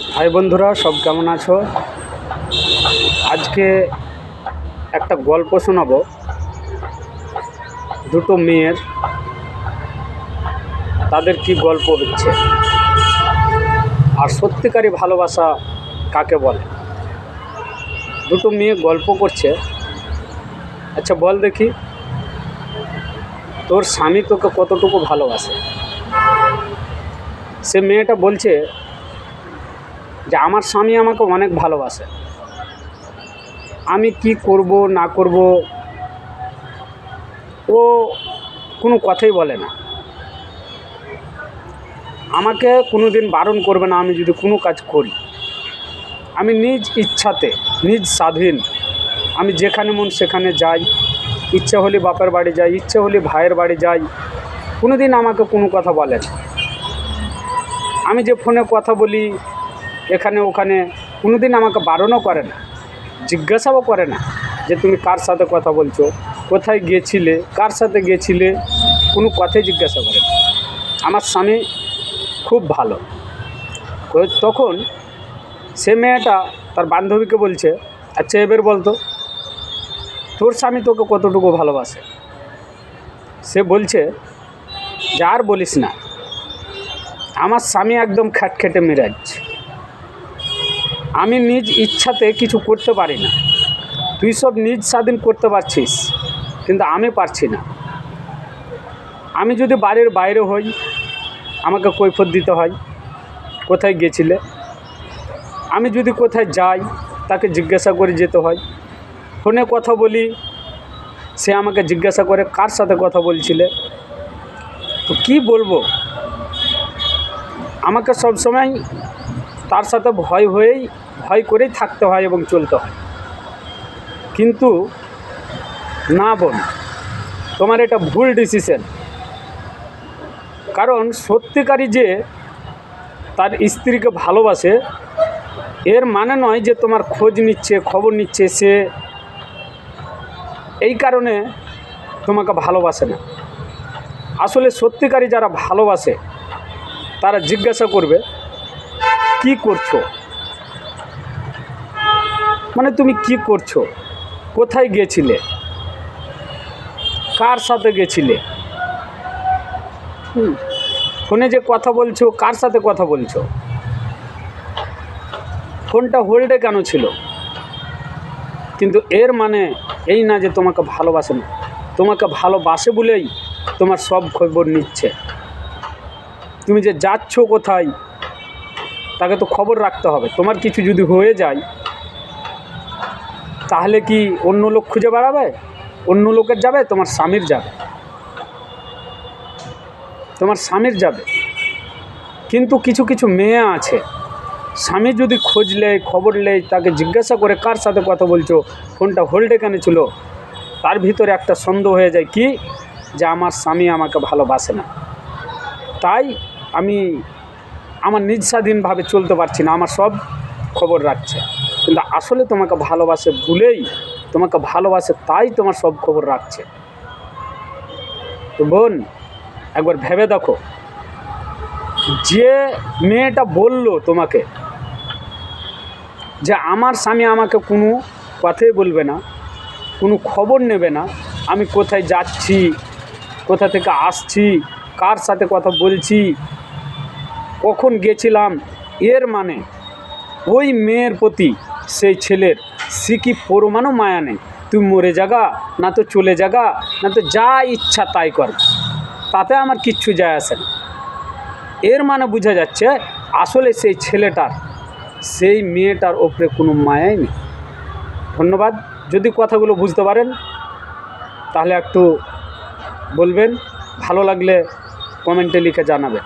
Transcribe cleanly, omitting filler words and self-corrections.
ভাই বন্ধুরা সব কেমন আছো? আজকে একটা গল্প শোনাবো দুটো মেয়ের। তাদের কি গল্প হচ্ছে আর সত্যিকারই ভালোবাসা কাকে বলে। দুটো মেয়ে গল্প করছে। আচ্ছা বল দেখি, তোর স্বামী তোকে কতটুকু ভালোবাসে? সে মেয়েটা বলছে যে আমার স্বামী আমাকে অনেক ভালোবাসে। আমি কি করব না করব ও কোনো কথাই বলে না। আমাকে কোনো দিন বারণ করবে না আমি যদি কোনো কাজ করি। আমি নিজ ইচ্ছাতে, নিজ স্বাধীন, আমি যেখানে মন সেখানে যাই। ইচ্ছে হলে বাপের বাড়ি যাই, ইচ্ছে হলে ভাইয়ের বাড়ি যাই। কোনো দিন আমাকে কোনো কথা বলে না। আমি যে ফোনে কথা বলি এখানে ওখানে, কোনো দিন আমাকে বারণও করে না, জিজ্ঞাসাও করে না যে তুমি কার সাথে কথা বলছো, কোথায় গিয়েছিলে, কার সাথে গিয়েছিলে, কোনো কথাই জিজ্ঞাসা করে না। আমার স্বামী খুব ভালো। তখন সে মেয়েটা তার বান্ধবীকে বলছে, আচ্ছা এবার বলতো তোর স্বামী তোকে কতটুকু ভালোবাসে? সে বলছে যে আর বলিস না, আমার স্বামী একদম খ্যাটখেটে মেজাজ। আমি নিজ ইচ্ছাতে কিছু করতে পারি না। তুই সব নিজ স্বাধীন করতে পারছিস, কিন্তু আমি পারছি না। আমি যদি বাড়ির বাইরে হই আমাকে কৈফিয়ত দিতে হয় কোথায় গেছিলে। আমি যদি কোথায় যাই তাকে জিজ্ঞাসা করে যেতে হয়। ফোনে কথা বলি সে আমাকে জিজ্ঞাসা করে কার সাথে কথা বলছিলে। তো কী বলবো, আমাকে সবসময় তার সাথে ভয় করেই থাকতে হয় এবং চলতে হয়। কিন্তু না বোন, তোমার এটা ভুল ডিসিশন। কারণ সত্যিকারই যে তার স্ত্রীকে ভালোবাসে এর মানে নয় যে তোমার খোঁজ নিচ্ছে, খবর নিচ্ছে, সে এই কারণে তোমাকে ভালোবাসে না। আসলে সত্যিকারই যারা ভালোবাসে তারা জিজ্ঞাসা করবে কি করছো, মানে তুমি কি করছো, কোথায় গিয়েছিলে, কার সাথে গেছিলে, ফোনে যে কথা বলছো কার সাথে কথা বলছো, ফোনটা হোল্ডে কেন ছিল। কিন্তু এর মানে এই না যে তোমাকে ভালোবাসে না। তোমাকে ভালোবাসে বলেই তোমার সব খবর নিচ্ছে। তুমি যে যাচ্ছ কোথায় তাকে তো খবর রাখতে হবে। তোমার কিছু যদি হয়ে যায় তাহলে কি অন্য লোক খুঁজে বেড়াবে? অন্য লোকের যাবে? তোমার স্বামীর যাবে, তোমার স্বামীর যাবে। কিন্তু কিছু কিছু মেয়ে আছে, স্বামী যদি খোঁজ নেয়, খবর নেয়, তাকে জিজ্ঞাসা করে কার সাথে কথা বলছো, ফোনটা হোল্ডে কেন ছিল, তার ভিতরে একটা সন্দেহ হয়ে যায় কি যে আমার স্বামী আমাকে ভালোবাসে না, তাই আমি আমার নিজ স্বাধীনভাবে চলতে পারছি না, আমার সব খবর রাখছে। কিন্তু আসলে তোমাকে ভালোবাসে বলেই, তোমাকে ভালোবাসে তাই তোমার সব খবর রাখছে। তো বোন একবার ভেবে দেখো, যে মেয়েটা বলল তোমাকে যে আমার স্বামী আমাকে কোনো কথাই বলবে না, কোনো খবর নেবে না, আমি কোথায় যাচ্ছি, কোথা থেকে আসছি, কার সাথে কথা বলছি, কখন গেছিলাম, এর মানে ওই মেয়ের প্রতি সেই ছেলের সিকি পরমাণু মায়া নেই। তুই মরে যাগা, না তো চলে যাগা, না তো যা ইচ্ছা তাই কর, তাতে আমার কিচ্ছু যায় আসে না। এর মানে বোঝা যাচ্ছে আসলে সেই ছেলেটার, সেই মেয়েটার ওপরে কোনো মায়াই নেই। ধন্যবাদ। যদি কথাগুলো বুঝতে পারেন তাহলে একটু বলবেন, ভালো লাগলে কমেন্টে লিখে জানাবেন।